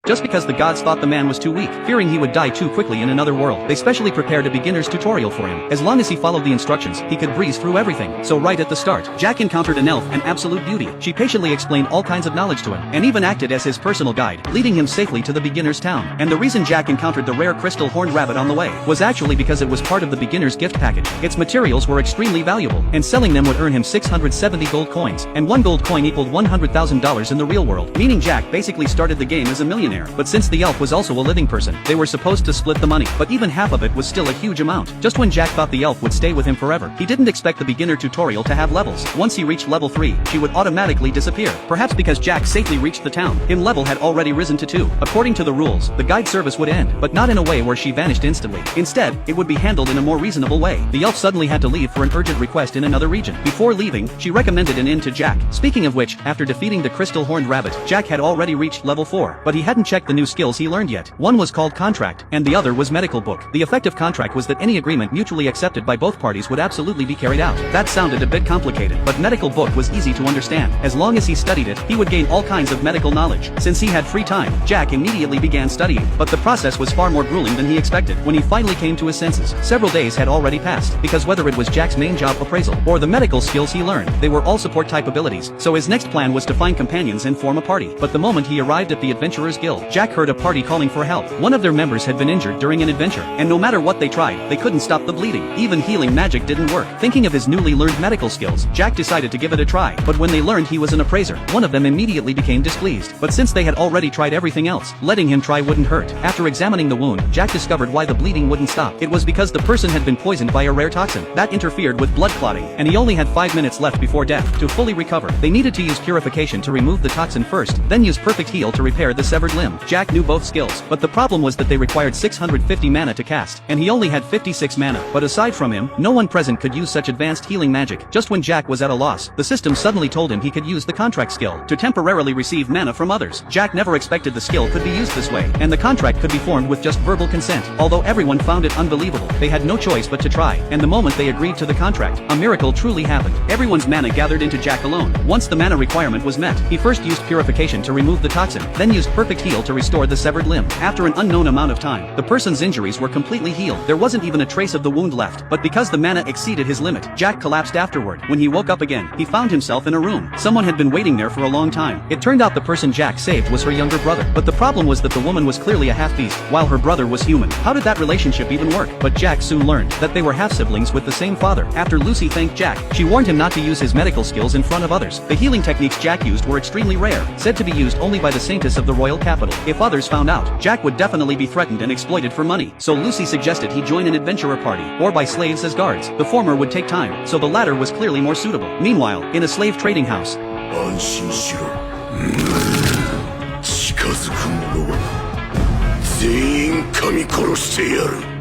just because the gods thought the man was too weak, fearing he would die too quickly in another world. They specially prepared a beginner's tutorial for him. As long as he followed the instructions, he could breeze through everything. So right at the start, Jack encountered an elf, an absolute beauty. She patiently explained all kinds of knowledge to him, and even acted as his personal guide, leading him safely to the beginner's town. And the reason Jack encountered the rare crystal horned rabbit on the way was actually because it was part of the beginner's gift package. Its materials were extremely valuable, and selling them would earn him 670 gold coins, and one gold coin equaled $100,000 in the real world, meaning Jack basically started the game as a millionaire. But since the elf was also a living person, they were supposed to split the money, but even half of it was still a huge amount. Just when Jack thought the elf would stay with him forever, he didn't expect the beginner tutorial to have levels. Once he reached level 3, she would automatically disappear, perhaps because Jack safely reached the town. His level had already risen to 2. According to the rules, the guide service would end, but not in a way where she vanished instantly. Instead, it would be handled in a more reasonable way. The elf suddenly had to leave for an urgent request in another region. Before leaving, she recommended an inn to Jack. Speaking of which, after defeating the crystal horned rabbit, Jack had already reached level 4, but he hadn't checked the new skills he learned yet. One was called contract, and the other was medical book. The effect of contract was that any agreement mutually accepted by both parties would absolutely be carried out. That sounded a bit complicated, but medical book was easy to understand. As long as he studied it, he would gain all kinds of medical knowledge. Since he had free time, Jack immediately began studying, but the process was far more grueling than he expected. When he finally came to his senses, several days had already passed, because whether it was Jack's main job appraisal, or the medical skills he learned, they were all support type abilities, so his next plan was to find companions and form a party. But the moment he arrived at the Adventurers Guild, Jack heard a party calling for help. One of their members had been injured during an adventure, and no matter what they tried, they couldn't stop the bleeding. Even healing magic didn't work. Thinking of his newly learned medical skills, Jack decided to give it a try, but when they learned he was an appraiser, one of them immediately became displeased. But since they had already tried everything else, letting him try wouldn't hurt. After examining the wound, Jack discovered why the bleeding wouldn't stop. It was because the person had been poisoned by a rare toxin that interfered with blood clotting, and he only had 5 minutes left before death. To fully recover, they needed to use purification to remove the toxin first, then use perfect heal to repair the severed limb. Jack knew both skills, but the problem was that they required 650 mana to cast, and he only had 56 mana. But aside from him, no one present could use such advanced healing magic. Just when Jack was at a loss, the system suddenly told him he could use the contract skill to temporarily receive mana from others. Jack never expected the skill could be used this way, and the contract could be formed with just verbal consent. Although everyone found it unbelievable, they had no choice but to try, and the moment they agreed to the contract, a miracle truly happened. Everyone's mana gathered into Jack alone. Once the mana requirement was met, he first used purification to remove the toxin, then used perfect heal to restore the severed limb. After an unknown amount of time, the person's injuries were completely healed. There wasn't even a trace of the wound left, but because the mana exceeded his limit, Jack collapsed afterward. When he woke up again, he found himself in a room. Someone had been waiting there for a long time. It turned out the person Jack saved was her younger brother, but the problem was that the woman was clearly a half-beast, while her brother was human. How did that relationship even work? But Jack soon learned that they were half-siblings with the same father. After Lucy thanked Jack, she warned him not to use his medical skills in front of others. The healing techniques Jack used were extremely rare, said to be used only by the saintess of the royal capital. If others found out, Jack would definitely be threatened and exploited for money. So Lucy suggested he join an adventurer party, or buy slaves as guards. The former would take time, so the latter was clearly more suitable. Meanwhile, in a slave trading house, 安心しろ。近づく者は全員噛み殺してやる。